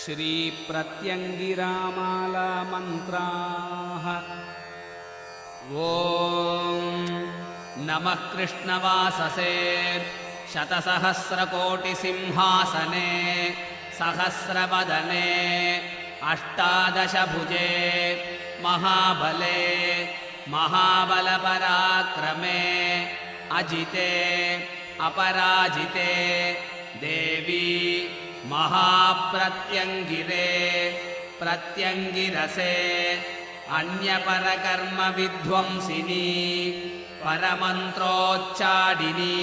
श्रीप्रत्यङ्गिरामाला मन्त्राः। ॐ नमः कृष्णवाससे शतसहस्रकोटिसिंहासने सहस्रवदने अष्टादशभुजे महाबले महाबलपराक्रमे अजिते अपराजिते देवी महाप्रत्यङ्गिरे प्रत्यङ्गिरसे अन्यपरकर्मविध्वंसिनी परमन्त्रोच्चाडिनी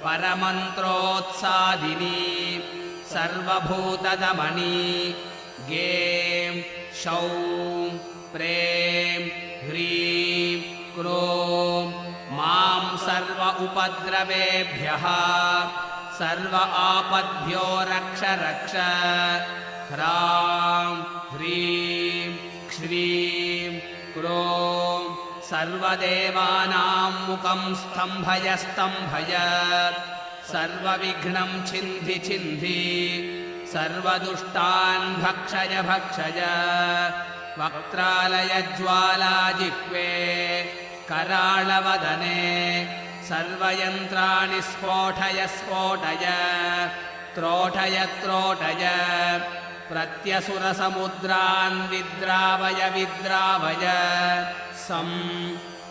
परमन्त्रोत्सादिनी सर्वभूतदमनी गें शौं प्रें ह्रीं क्रों मां सर्व उपद्रवेभ्यः सर्व आपद्भ्यो रक्ष रक्ष। ह्रां ह्रीं श्रीं क्रों सर्वदेवानां मुखं स्तम्भय स्तम्भय सर्वविघ्नं छिन्धि छिन्धि सर्वदुष्टान् भक्षय भक्षय। वक्त्रालयज्वालाजिह्वे कराळवदने सर्वयन्त्राणि स्फोटय स्फोटय त्रोटय त्रोटय प्रत्यसुरसमुद्रान् विद्रावय विद्रावय।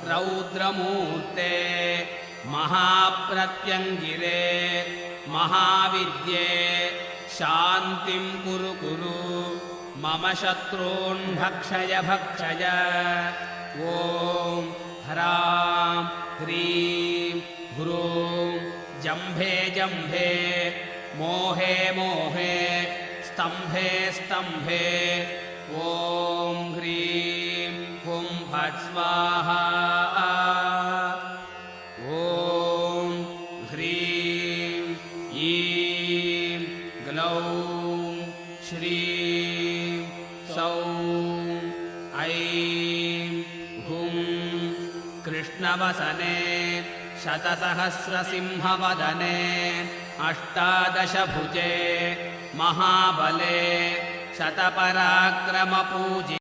रौद्रमूर्ते महाप्रत्यङ्गिरे महाविद्ये शान्तिं कुरु कुरु मम शत्रून् भक्षय भक्षय। ॐ ह्रां ह्रीं ह्रूं जम्भे जम्भे मोहे मोहे स्तम्भे स्तम्भे ॐ ह्रीं हुं फट् स्वाहा। ॐ ह्रीं ईं ग्लौं श्रीं सौं ऐं हुं कृष्णवसने शतसहस्रसिंहवदने अष्टादशभुजे महाबले शतपराक्रमपूजिते